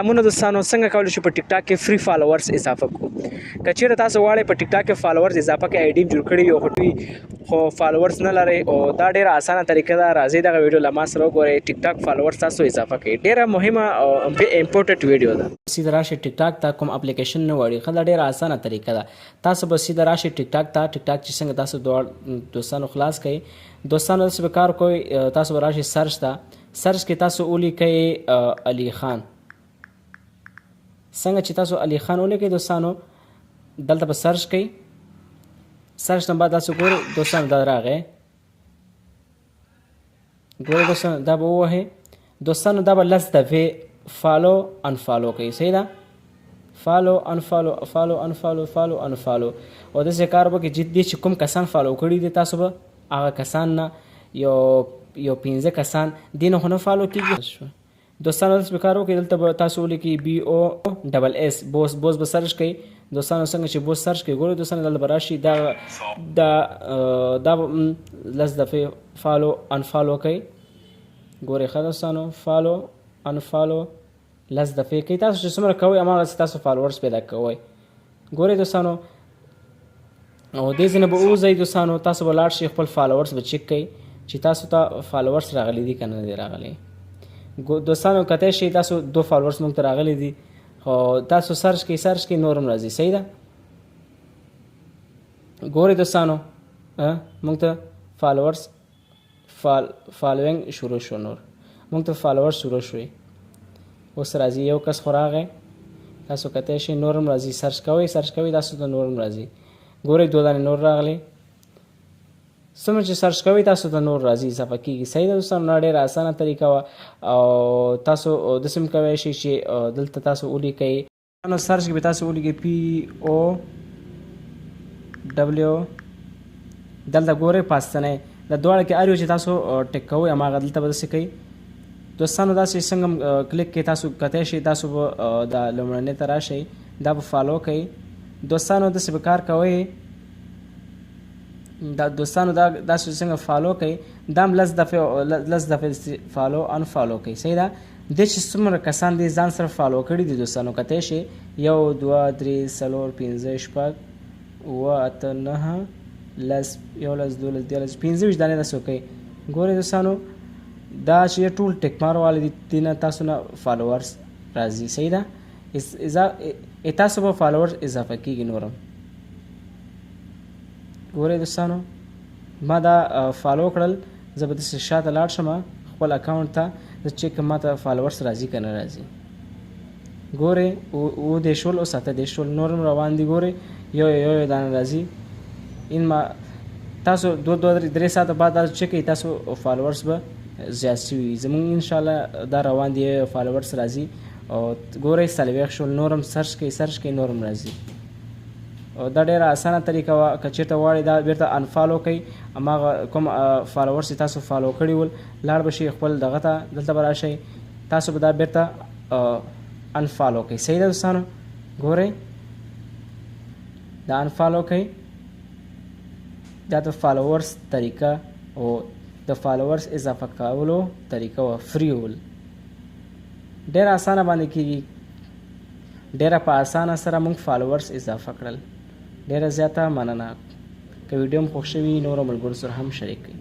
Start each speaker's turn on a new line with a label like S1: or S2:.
S1: همونه دوستانو څنګه کولی شو په ټیک ټاک کې فری فالوورز اضافه کړو که چیرې تاسو غواړئ په ټیک ټاک کې فالوورز اضافه کړئ آی ډي جوړ کړی وي خو فالوورز نه لرئ او دا ډیره اسانه طریقه ده راځئ دغه ویډیو له ما سره وګورئ ټیک ټاک فالوورز تاسو اضافه کړئ ډیره مهمه او امپورټنټ ویډیو ده سیده راشئ ټیک ټاک ته کوم اپلیکیشن نه وړي ښه دا ډیره اسانه طریقه ده تاسو به سیده راشئ ټیک ټاک ته ټیک ټاک چې څنګه تاسو دوستانو خلاص کړئ دوستانو داسې به کار کوئ تاسو به راشئ سرچ ته سرچ کې تاسو ولیکئ علي خان څنګه چې تاسو علي خان ولیکئ دوستانو دلته به سرچ کوئ سرچ نه بعد تاسو ګورئ دوستانو دا راغی ګورئ دوستانو دا به ووهئ دوستانو دا به لس دفعې فالو انفالو کوي صحیح ده فالو انفالو فالو انفالو فالو انفالو او داسې کار وکړئ چې کوم کسان فالو کړي دي تاسو به هغه کسان نه یو 15 کسان دې نه خو نه فالو کېږي دوستانو داسې به کار وکړئ دلته به تاسو ولیکئ BOSS بوس به سرچ کوئ دوستانو څنګه چې بوس سرچ کوئ ګورئ دوستانو دلته به راشي دا لس دفعې فالو انفالو کوئ ګورئ ښه دوستانو فالو انفالو لس دفعې کوئ تاسو چې څومره کوئ هماغسې تاسو فالوورز پیدا کوئ ګورئ دوستانو او دې ځای نه به ووځئ دوستانو تاسو به لاړ شئ خپل فالوورز به چیک کوئ چې تاسو ته فالوورز راغلي دي که نه دي راغلي دوستانو کتای شي تاسو 2 فالوورز موږ ته راغلي دي خو تاسو سرچ کوئ نورم راځي صحیح ده ګورئ دوستانو موږ ته فالوینګ شروع شو نور موږ ته فالوورز شروع شوي اوس راځي یو کس خو راغی تاسو کتای شي نورم راځي سرچ کوئ تاسو ته نورم راځي ګورئ 2 دانې نور راغلي څومره چې سرچ کوئ تاسو ته نور راځي اضافه کېږي صحیح ده دوستانو دا ډېره اسانه طریقه وه او تاسو داسې هم کولی شئ چې دلته تاسو ولیکئ سرچ کې به تاسو ولیکئ POW دلته ګورئ پاستنی د دواړه کې هر یو چې تاسو ټیک کوئ هماغه دلته به داسې کوئ دوستانو داسې څنګه کلیک کوئ تاسو کتای شئ تاسو به دا لومړنۍ ته راشئ دا به فالو کوئ دوستانو داسې به کار کوئ دا دوستانو داسې څنګه فالو کوي دا هم لس دفعې فالو انفالو کوي صحیح ده دې چې څومره کسان دې ځان سره فالو کړي دي دوستانو کتای شي 1 2 3 4 5 6 7 8 9 10 11 12 13 15 دانې داسې کوي ګورئ دوستانو دا چې ټول ټیک مار والي دي نه تاسو نه فالوورز راځي صحیح ده تاسو به فالوورز اضافه کېږي نورم ګورئ دوستانو ما دا فالو کړل زه به داسې شاته لاړ شم خپل اکاونټ ته زه چیک کړم ما ته فالوورز راځي که نه راځي ګورئ 10 شول اوس 8 شول نور هم روان دي ګورئ یو دانه راځي تاسو 2-3 ساعته بعد تاسو چیک کړئ تاسو فالوورز به زیات شوي زموږ انشاءالله دا روان دي فالوورز راځي او ګورئ 40 شول نور هم سرچ کړئ نور هم راځي دا ډیره اسانه طریقه وه که چېرته غواړئ دا بیرته انفالو کوئ هماغه کوم فالوورز چې تاسو فالو کړي ول لاړ به شئ خپل دغه ته دلته به راشئ تاسو به دا بیرته انفالو کوئ صحیح ده دوستانو ګورئ دا انفالو کوئ دا د فالوورز طریقه او د فالوورز اضافه کولو طریقه وه فری ول ډیره اسانه باندې کېږي ډیره په اسانه سره موږ فالوورز اضافه کړل ډیره زیاته مننه که ویډیو هم خوښ شوي نورو ملګرو سره هم شریک کړئ